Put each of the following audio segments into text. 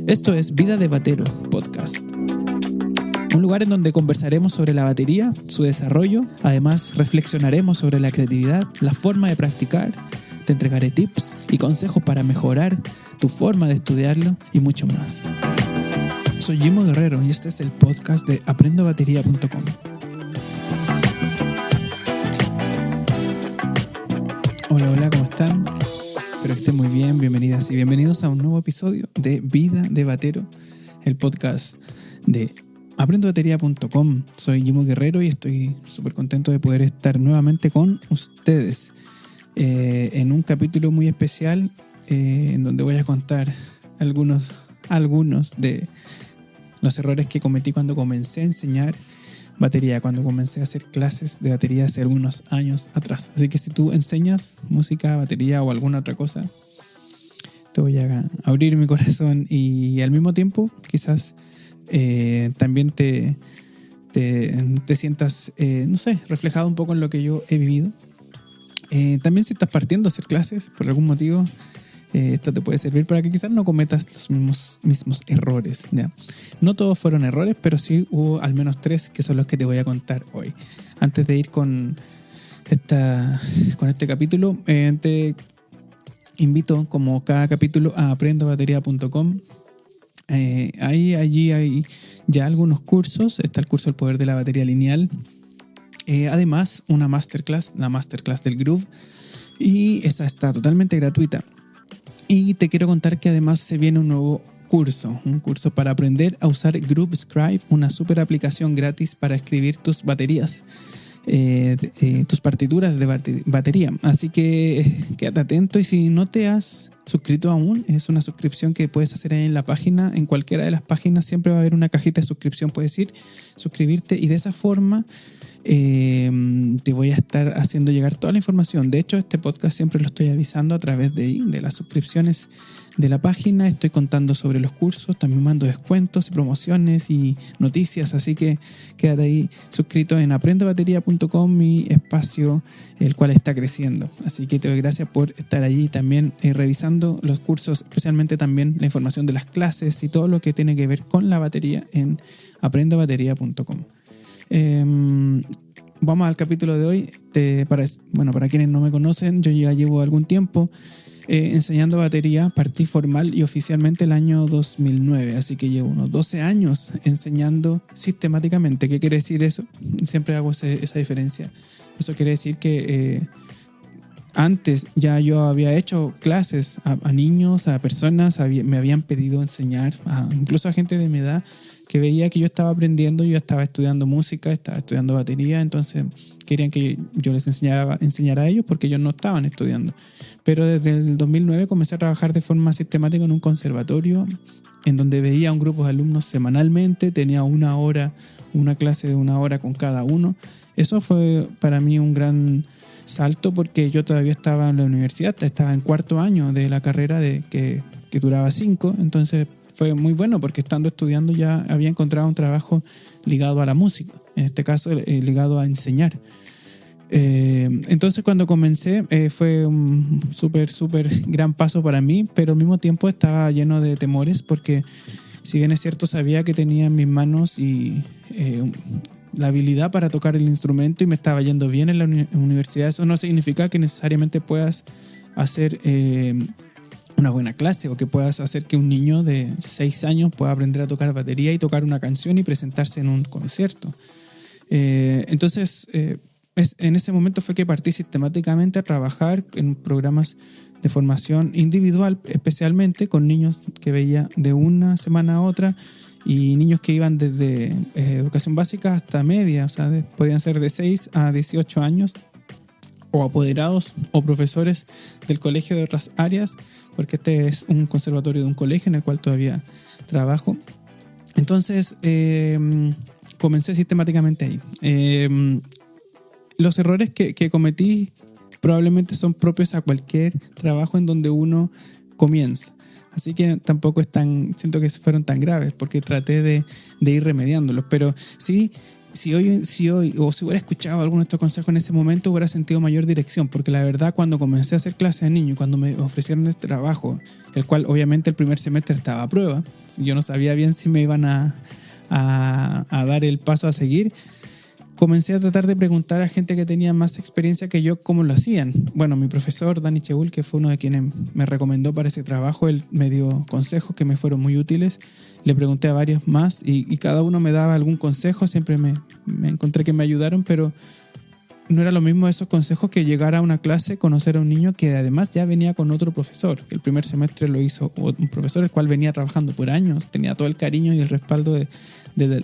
Esto es Vida de Batero Podcast, un lugar en donde conversaremos sobre la batería, su desarrollo. Además, reflexionaremos sobre la creatividad, la forma de practicar. Te entregaré tips y consejos para mejorar tu forma de estudiarlo y mucho más. Soy Jimo Guerrero y este es el podcast de aprendobatería.com. Hola, ¿cómo están? Espero que estén muy bien, bienvenidas y bienvenidos a un nuevo episodio de Vida de Batero, el podcast de aprendobatería.com. Soy Jimo Guerrero y estoy súper contento de poder estar nuevamente con ustedes en un capítulo muy especial en donde voy a contar algunos de los errores que cometí cuando comencé a enseñar batería, cuando comencé a hacer clases de batería hace algunos años atrás. Así que si tú enseñas música, batería o alguna otra cosa, te voy a abrir mi corazón y al mismo tiempo quizás también te sientas, reflejado un poco en lo que yo he vivido. También si estás partiendo a hacer clases por algún motivo, esto te puede servir para que quizás no cometas los mismos errores, ¿ya? No todos fueron errores, pero sí hubo al menos 3 que son los que te voy a contar hoy. Antes de ir con este capítulo, te invito, como cada capítulo, a aprendobatería.com. Allí hay ya algunos cursos. Está el curso El Poder de la Batería Lineal. Además, una masterclass, la masterclass del Groove. Y esa está totalmente gratuita. Y te quiero contar que además se viene un nuevo curso, un curso para aprender a usar GrooveScribe, una super aplicación gratis para escribir tus baterías, tus partituras de batería. Así que quédate atento y si no te has suscrito aún, es una suscripción que puedes hacer ahí en la página, en cualquiera de las páginas siempre va a haber una cajita de suscripción, puedes ir, suscribirte y de esa forma te voy a estar haciendo llegar toda la información. De hecho, este podcast siempre lo estoy avisando a través de las suscripciones de la página. Estoy contando sobre los cursos, también mando descuentos y promociones y noticias, así que quédate ahí suscrito en aprendobatería.com, mi espacio, el cual está creciendo. Así que te doy gracias por estar allí también revisando los cursos, especialmente también la información de las clases y todo lo que tiene que ver con la batería en aprendobatería.com. Vamos al capítulo de hoy. Para quienes no me conocen, yo ya llevo algún tiempo enseñando batería. Partí formal y oficialmente el año 2009, así que llevo unos 12 años enseñando sistemáticamente. ¿Qué quiere decir eso? Siempre hago esa diferencia. Eso quiere decir que antes ya yo había hecho clases a niños, a personas, me habían pedido enseñar, incluso a gente de mi edad que veía que yo estaba aprendiendo, yo estaba estudiando música, estaba estudiando batería, entonces querían que yo les enseñara a ellos porque ellos no estaban estudiando. Pero desde el 2009 comencé a trabajar de forma sistemática en un conservatorio en donde veía a un grupo de alumnos semanalmente, tenía una clase de 1 hora con cada uno. Eso fue para mí un gran salto porque yo todavía estaba en la universidad, estaba en 4º año de la carrera que duraba 5, entonces fue muy bueno porque estando estudiando ya había encontrado un trabajo ligado a la música, en este caso ligado a enseñar. Entonces cuando comencé fue un súper gran paso para mí, pero al mismo tiempo estaba lleno de temores porque si bien es cierto sabía que tenía en mis manos y la habilidad para tocar el instrumento y me estaba yendo bien en la universidad, eso no significa que necesariamente puedas hacer una buena clase o que puedas hacer que un niño de 6 años pueda aprender a tocar batería y tocar una canción y presentarse en un concierto. Entonces, en ese momento fue que partí sistemáticamente a trabajar en programas de formación individual, especialmente con niños que veía de una semana a otra y niños que iban desde educación básica hasta media, o sea, podían ser de 6 a 18 años, o apoderados o profesores del colegio de otras áreas, porque este es un conservatorio de un colegio en el cual todavía trabajo. Entonces comencé sistemáticamente ahí. Los errores que cometí probablemente son propios a cualquier trabajo en donde uno comienza. Así que tampoco siento que fueron tan graves porque traté de ir remediándolos. Pero sí si hoy, o si hubiera escuchado alguno de estos consejos en ese momento, hubiera sentido mayor dirección, porque la verdad, cuando comencé a hacer clases de niños, cuando me ofrecieron este trabajo, el cual obviamente el primer semestre estaba a prueba, yo no sabía bien si me iban a dar el paso a seguir, comencé a tratar de preguntar a gente que tenía más experiencia que yo cómo lo hacían. Bueno, mi profesor Dani Cheul, que fue uno de quienes me recomendó para ese trabajo, él me dio consejos que me fueron muy útiles. Le pregunté a varios más y cada uno me daba algún consejo. Siempre me encontré que me ayudaron, pero no era lo mismo esos consejos que llegar a una clase, conocer a un niño que además ya venía con otro profesor. El primer semestre lo hizo un profesor el cual venía trabajando por años, tenía todo el cariño y el respaldo de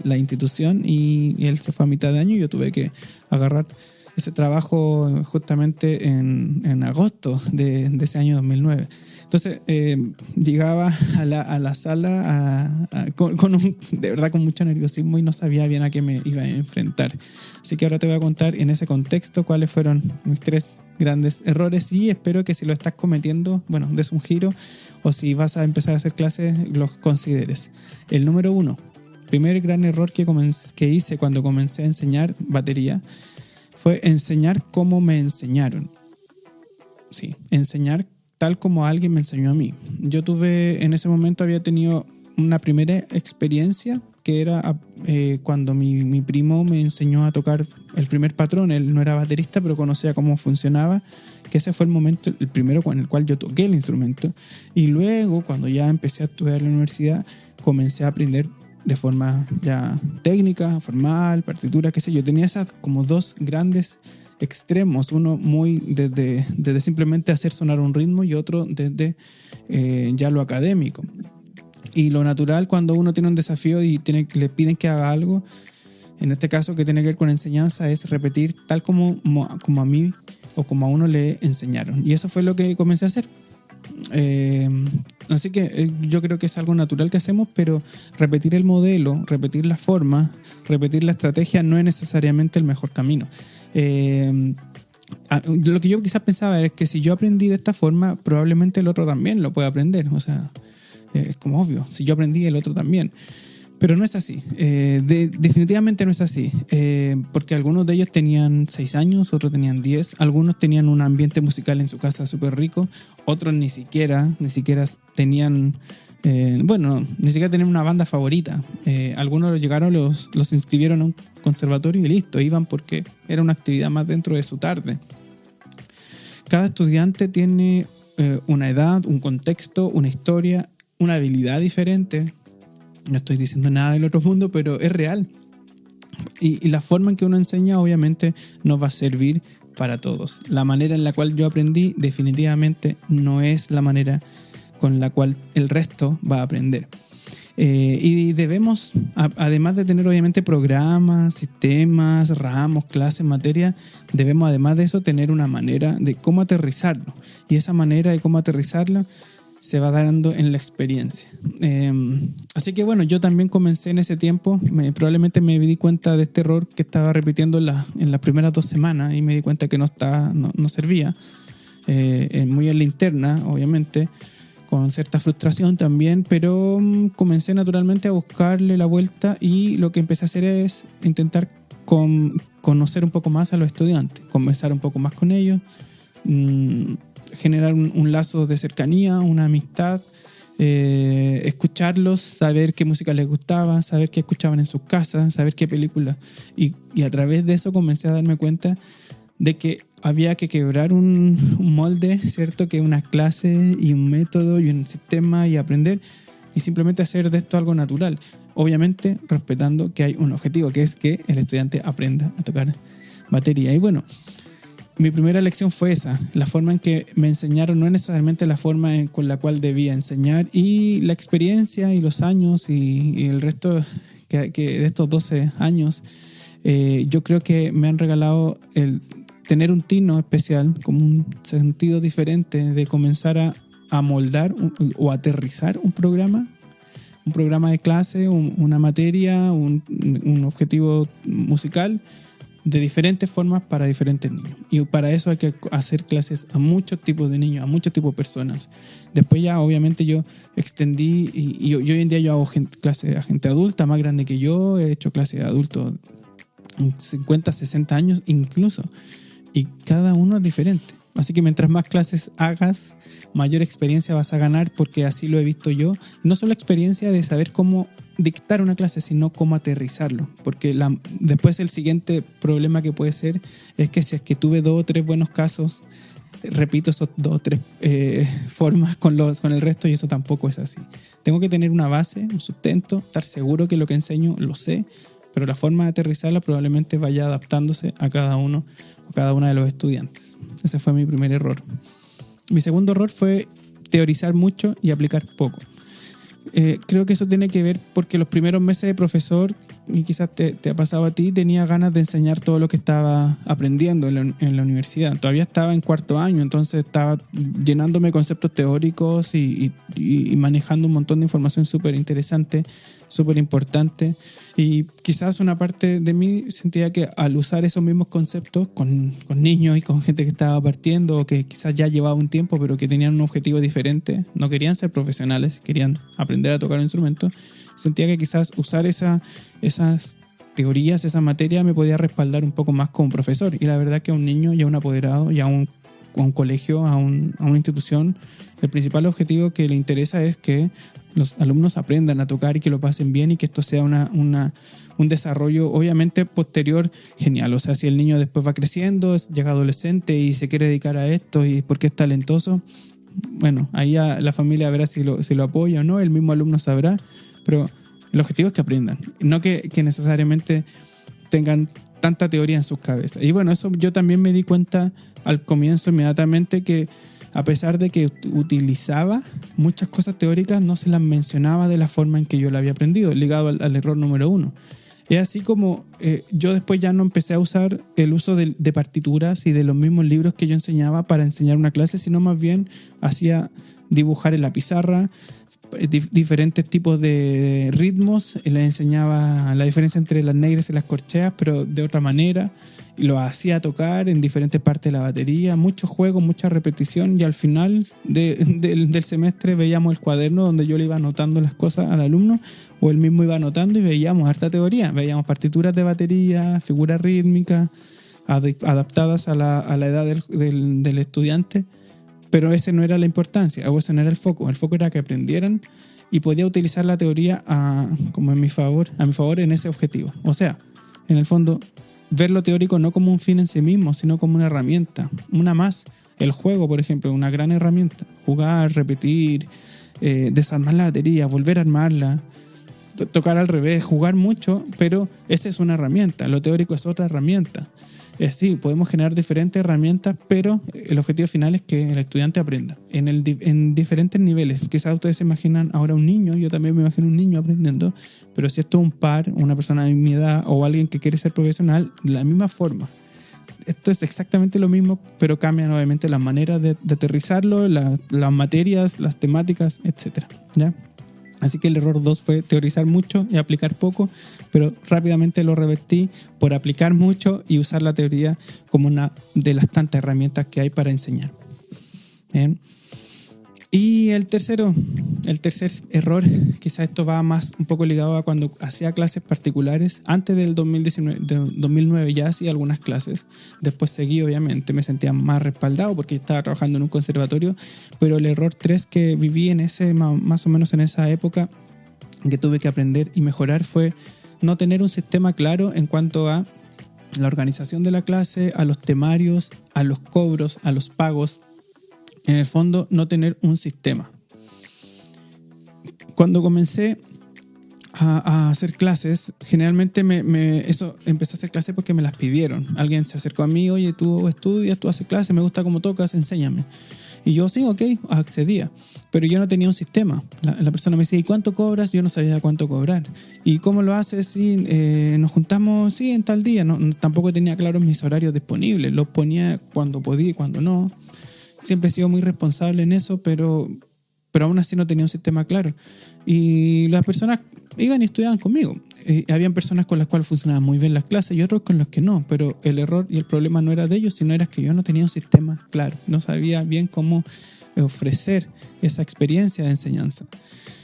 la institución, y él se fue a mitad de año y yo tuve que agarrar ese trabajo justamente en agosto de ese año 2009. Entonces llegaba a la sala de verdad con mucho nerviosismo y no sabía bien a qué me iba a enfrentar. Así que ahora te voy a contar en ese contexto cuáles fueron mis 3 grandes errores, y espero que si lo estás cometiendo, bueno, des un giro, o si vas a empezar a hacer clases, los consideres. El número 1, primer gran error que hice cuando comencé a enseñar batería, fue enseñar como me enseñaron. Sí, enseñar tal como alguien me enseñó a mí. Yo en ese momento había tenido una primera experiencia que era cuando mi primo me enseñó a tocar el primer patrón. Él no era baterista, pero conocía cómo funcionaba, que ese fue el momento, el primero con el cual yo toqué el instrumento. Y luego, cuando ya empecé a estudiar en la universidad, comencé a aprender de forma ya técnica, formal, partitura, qué sé yo. Tenía esas como 2 grandes extremos, uno muy desde simplemente hacer sonar un ritmo y otro desde ya lo académico. Y lo natural cuando uno tiene un desafío y le piden que haga algo, en este caso que tiene que ver con enseñanza, es repetir tal como a mí o como a uno le enseñaron. Y eso fue lo que comencé a hacer. Así que yo creo que es algo natural que hacemos, pero repetir el modelo, repetir la forma, repetir la estrategia no es necesariamente el mejor camino. Lo que yo quizás pensaba es que si yo aprendí de esta forma, probablemente el otro también lo puede aprender. O sea, es como obvio, si yo aprendí, el otro también. Pero no es así, definitivamente no es así, porque algunos de ellos tenían 6 años, otros tenían 10, algunos tenían un ambiente musical en su casa súper rico, otros ni siquiera tenían, ni siquiera tenían una banda favorita. Algunos llegaron, los inscribieron a un conservatorio y listo, iban porque era una actividad más dentro de su tarde. Cada estudiante tiene una edad, un contexto, una historia, una habilidad diferente. No estoy diciendo nada del otro mundo, pero es real. Y la forma en que uno enseña obviamente nos va a servir para todos. La manera en la cual yo aprendí definitivamente no es la manera con la cual el resto va a aprender. Y debemos, además de tener obviamente programas, sistemas, ramos, clases, materias, debemos además de eso tener una manera de cómo aterrizarlo. Y esa manera de cómo aterrizarlo se va dando en la experiencia. Así que bueno, yo también comencé en ese tiempo, probablemente me di cuenta de este error que estaba repitiendo en las primeras 2 semanas y me di cuenta que no servía, muy en la interna, obviamente, con cierta frustración también, pero comencé naturalmente a buscarle la vuelta y lo que empecé a hacer es intentar conocer un poco más a los estudiantes, conversar un poco más con ellos, generar un lazo de cercanía, una amistad, escucharlos, saber qué música les gustaba, saber qué escuchaban en sus casas, saber qué películas. Y a través de eso comencé a darme cuenta de que había que quebrar un molde, ¿cierto? Que una clase y un método y un sistema y aprender y simplemente hacer de esto algo natural. Obviamente respetando que hay un objetivo, que es que el estudiante aprenda a tocar batería. Y bueno, mi primera lección fue esa. La forma en que me enseñaron no es necesariamente la forma con la cual debía enseñar, y la experiencia y los años y el resto que de estos 12 años yo creo que me han regalado el tener un tino especial, como un sentido diferente de comenzar a moldar o aterrizar un programa de clase, una materia, un objetivo musical de diferentes formas para diferentes niños. Y para eso hay que hacer clases a muchos tipos de niños, a muchos tipos de personas. Después ya obviamente yo extendí y hoy en día yo hago clases a gente adulta más grande que yo. He hecho clases de adultos 50, 60 años incluso. Y cada uno es diferente. Así que mientras más clases hagas, mayor experiencia vas a ganar, porque así lo he visto yo. No solo experiencia de saber cómo dictar una clase, sino cómo aterrizarlo. Porque después el siguiente problema que puede ser es que si es que tuve 2 o 3 buenos casos, repito esos 2 o 3 formas con el resto, y eso tampoco es así. Tengo que tener una base, un sustento, estar seguro que lo que enseño lo sé, pero la forma de aterrizarla probablemente vaya adaptándose a cada uno o cada una de los estudiantes. Ese fue mi primer error. Mi segundo error fue teorizar mucho y aplicar poco. Creo que eso tiene que ver porque los primeros meses de profesor, y quizás te ha pasado a ti, tenía ganas de enseñar todo lo que estaba aprendiendo en la universidad. Todavía estaba en 4º año, entonces estaba llenándome de conceptos teóricos y manejando un montón de información súper interesante, súper importante. Y quizás una parte de mí sentía que al usar esos mismos conceptos con niños y con gente que estaba partiendo, o que quizás ya llevaba un tiempo pero que tenían un objetivo diferente, no querían ser profesionales, querían aprender a tocar un instrumento, sentía que quizás usar esas teorías, esa materia me podía respaldar un poco más como profesor. Y la verdad que a un niño y a un apoderado y a un colegio, a una institución, el principal objetivo que le interesa es que los alumnos aprendan a tocar y que lo pasen bien, y que esto sea un desarrollo obviamente posterior genial. O sea, si el niño después va creciendo, llega adolescente y se quiere dedicar a esto y porque es talentoso, bueno, ahí ya la familia verá si lo apoya o no, el mismo alumno sabrá, pero el objetivo es que aprendan, no que necesariamente tengan tanta teoría en sus cabezas. Y bueno, eso yo también me di cuenta al comienzo inmediatamente, que a pesar de que utilizaba muchas cosas teóricas, no se las mencionaba de la forma en que yo la había aprendido, ligado al error número 1. Es así como yo después ya no empecé a usar el uso de partituras y de los mismos libros que yo enseñaba para enseñar una clase, sino más bien hacía dibujar en la pizarra diferentes tipos de ritmos, les enseñaba la diferencia entre las negras y las corcheas, pero de otra manera, y lo hacía tocar en diferentes partes de la batería, muchos juegos, mucha repetición, y al final del semestre veíamos el cuaderno donde yo le iba anotando las cosas al alumno, o él mismo iba anotando, y veíamos harta teoría, veíamos partituras de batería, figuras rítmicas adaptadas a la edad del estudiante. Pero esa no era la importancia, o ese no era el foco. El foco era que aprendieran, y podía utilizar la teoría como a mi favor en ese objetivo. O sea, en el fondo, ver lo teórico no como un fin en sí mismo, sino como una herramienta, una más. El juego, por ejemplo, una gran herramienta. Jugar, repetir, desarmar la batería, volver a armarla, tocar al revés, jugar mucho, pero esa es una herramienta. Lo teórico es otra herramienta. Sí, podemos generar diferentes herramientas, pero el objetivo final es que el estudiante aprenda en diferentes niveles. Quizás ustedes se imaginan ahora un niño, yo también me imagino un niño aprendiendo, pero si esto es un par, una persona de mi edad o alguien que quiere ser profesional, de la misma forma. Esto es exactamente lo mismo, pero cambian obviamente las maneras de aterrizarlo, las materias, las temáticas, etc. ¿Ya? Así que el error 2 fue teorizar mucho y aplicar poco, pero rápidamente lo revertí por aplicar mucho y usar la teoría como una de las tantas herramientas que hay para enseñar. Bien. Y el tercer error, quizás esto va más un poco ligado a cuando hacía clases particulares. Antes del 2009 ya hacía algunas clases. Después seguí, obviamente, me sentía más respaldado porque estaba trabajando en un conservatorio. Pero el error 3 que viví más o menos en esa época, que tuve que aprender y mejorar, fue no tener un sistema claro en cuanto a la organización de la clase, a los temarios, a los cobros, a los pagos. En el fondo, no tener un sistema. Cuando comencé a hacer clases, generalmente empecé a hacer clases porque me las pidieron. Alguien se acercó a mí: oye, tú estudias, tú haces clases, me gusta cómo tocas, enséñame. Y yo, sí, ok, accedía. Pero yo no tenía un sistema. La persona me decía: ¿y cuánto cobras? Yo no sabía cuánto cobrar. ¿Y cómo lo haces? Sí, nos juntamos, sí, en tal día. No, tampoco tenía claros mis horarios disponibles. Los ponía cuando podía y cuando no. Siempre he sido muy responsable en eso, pero aún así no tenía un sistema claro. Y las personas iban y estudiaban conmigo. Habían personas con las cuales funcionaban muy bien las clases y otros con los que no, pero el error y el problema no era de ellos, sino era que yo no tenía un sistema claro. No sabía bien cómo ofrecer esa experiencia de enseñanza.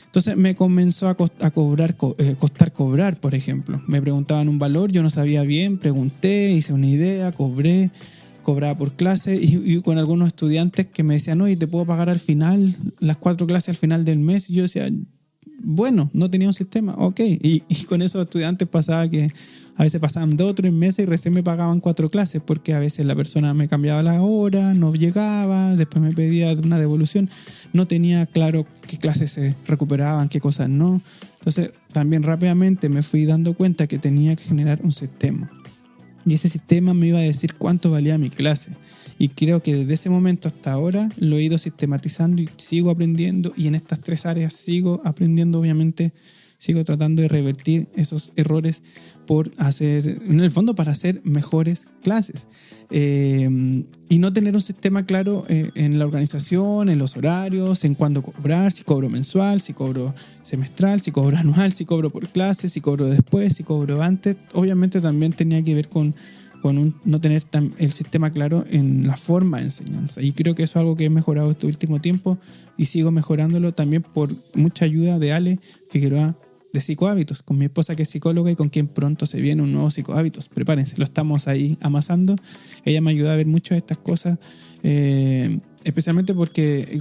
Entonces me comenzó a costar cobrar, por ejemplo. Me preguntaban un valor, yo no sabía bien, pregunté, hice una idea, cobraba por clase y con algunos estudiantes que me decían, oye, ¿te puedo pagar al final, las 4 clases al final del mes? Y yo decía, bueno, no tenía un sistema, ok. Y con esos estudiantes pasaba que a veces pasaban 2 o 3 meses y recién me pagaban 4 clases, porque a veces la persona me cambiaba la hora, no llegaba, después me pedía una devolución, no tenía claro qué clases se recuperaban, qué cosas no. Entonces también rápidamente me fui dando cuenta que tenía que generar un sistema. Y ese sistema me iba a decir cuánto valía mi clase. Y creo que desde ese momento hasta ahora lo he ido sistematizando y sigo aprendiendo. Y en estas 3 áreas sigo aprendiendo, obviamente. Sigo tratando de revertir esos errores en el fondo, para hacer mejores clases. Y no tener un sistema claro en la organización, en los horarios, en cuándo cobrar, si cobro mensual, si cobro semestral, si cobro anual, si cobro por clase, si cobro después, si cobro antes. Obviamente también tenía que ver con no tener el sistema claro en la forma de enseñanza. Y creo que eso es algo que he mejorado este último tiempo y sigo mejorándolo también por mucha ayuda de Ale Figueroa de Psicohábitos, con mi esposa que es psicóloga y con quien pronto se viene un nuevo Psicohábitos. Prepárense, lo estamos ahí amasando. Ella me ayuda a ver muchas de estas cosas, especialmente porque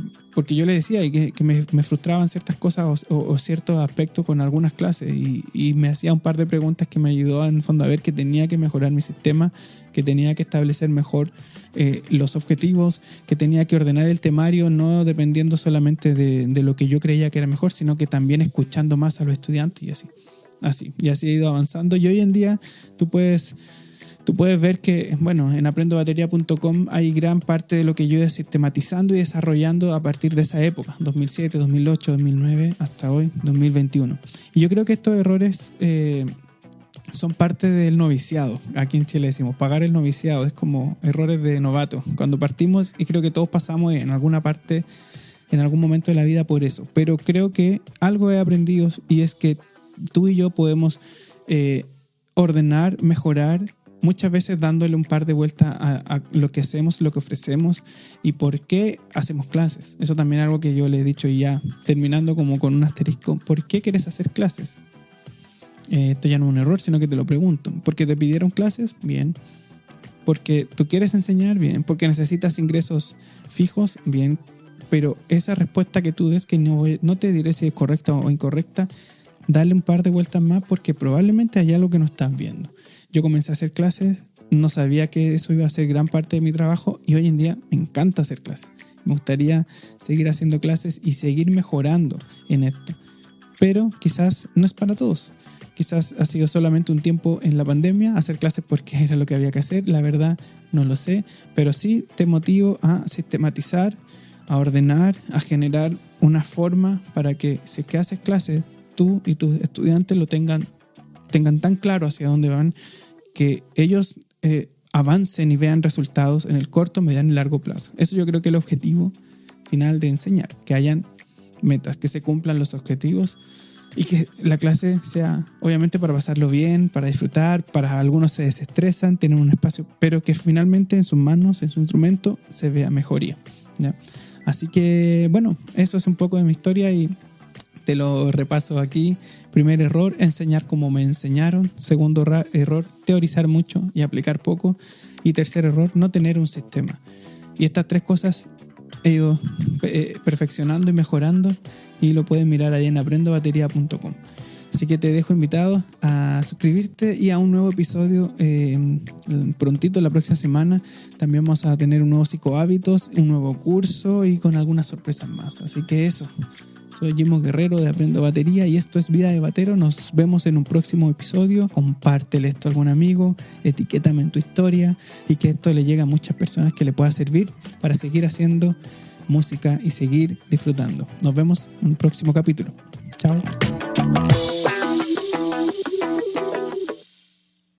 yo le decía que me frustraban ciertas cosas o ciertos aspectos con algunas clases y me hacía un par de preguntas que me ayudó en el fondo a ver que tenía que mejorar mi sistema, que tenía que establecer mejor los objetivos, que tenía que ordenar el temario no dependiendo solamente de lo que yo creía que era mejor, sino que también escuchando más a los estudiantes y así he ido avanzando. Y hoy en día tú puedes ver que, bueno, en aprendobatería.com hay gran parte de lo que yo he ido sistematizando y desarrollando a partir de esa época, 2007, 2008, 2009, hasta hoy, 2021. Y yo creo que estos errores son parte del noviciado. Aquí en Chile decimos, pagar el noviciado, es como errores de novato. Cuando partimos, y creo que todos pasamos en alguna parte, en algún momento de la vida por eso. Pero creo que algo he aprendido y es que tú y yo podemos ordenar, mejorar, muchas veces dándole un par de vueltas a lo que hacemos, lo que ofrecemos y por qué hacemos clases. Eso también es algo que yo le he dicho, y ya terminando como con un asterisco. ¿Por qué quieres hacer clases? Esto ya no es un error, sino que te lo pregunto. ¿Porque te pidieron clases? Bien. ¿Porque tú quieres enseñar? Bien. ¿Porque necesitas ingresos fijos? Bien. Pero esa respuesta que tú des, que no te diré si es correcta o incorrecta, dale un par de vueltas más, porque probablemente hay algo que no estás viendo. Yo comencé a hacer clases, no sabía que eso iba a ser gran parte de mi trabajo, y hoy en día me encanta hacer clases. Me gustaría seguir haciendo clases y seguir mejorando en esto. Pero quizás no es para todos. Quizás ha sido solamente un tiempo en la pandemia hacer clases porque era lo que había que hacer. La verdad no lo sé, pero sí te motivo a sistematizar, a ordenar, a generar una forma para que si es que haces clases, tú y tus estudiantes lo tengan tan claro hacia dónde van, que ellos avancen y vean resultados en el corto, mediano y largo plazo. Eso yo creo que es el objetivo final de enseñar, que hayan metas, que se cumplan los objetivos y que la clase sea obviamente para pasarlo bien, para disfrutar, para algunos se desestresan, tienen un espacio, pero que finalmente en sus manos, en su instrumento, se vea mejoría, ¿ya? Así que bueno, eso es un poco de mi historia y te lo repaso aquí. Primer error, enseñar como me enseñaron. Segundo error, teorizar mucho y aplicar poco. Y tercer error, no tener un sistema. Y estas 3 cosas he ido perfeccionando y mejorando, y lo pueden mirar ahí en aprendobatería.com. Así que te dejo invitado a suscribirte y a un nuevo episodio prontito, la próxima semana. También vamos a tener un nuevo Psicohábitos, un nuevo curso y con algunas sorpresas más. Así que eso. Soy Jimo Guerrero de Aprendo Batería y esto es Vida de Batero. Nos vemos en un próximo episodio. Compártele esto a algún amigo, etiquétame en tu historia y que esto le llegue a muchas personas que le pueda servir para seguir haciendo música y seguir disfrutando. Nos vemos en un próximo capítulo. Chao.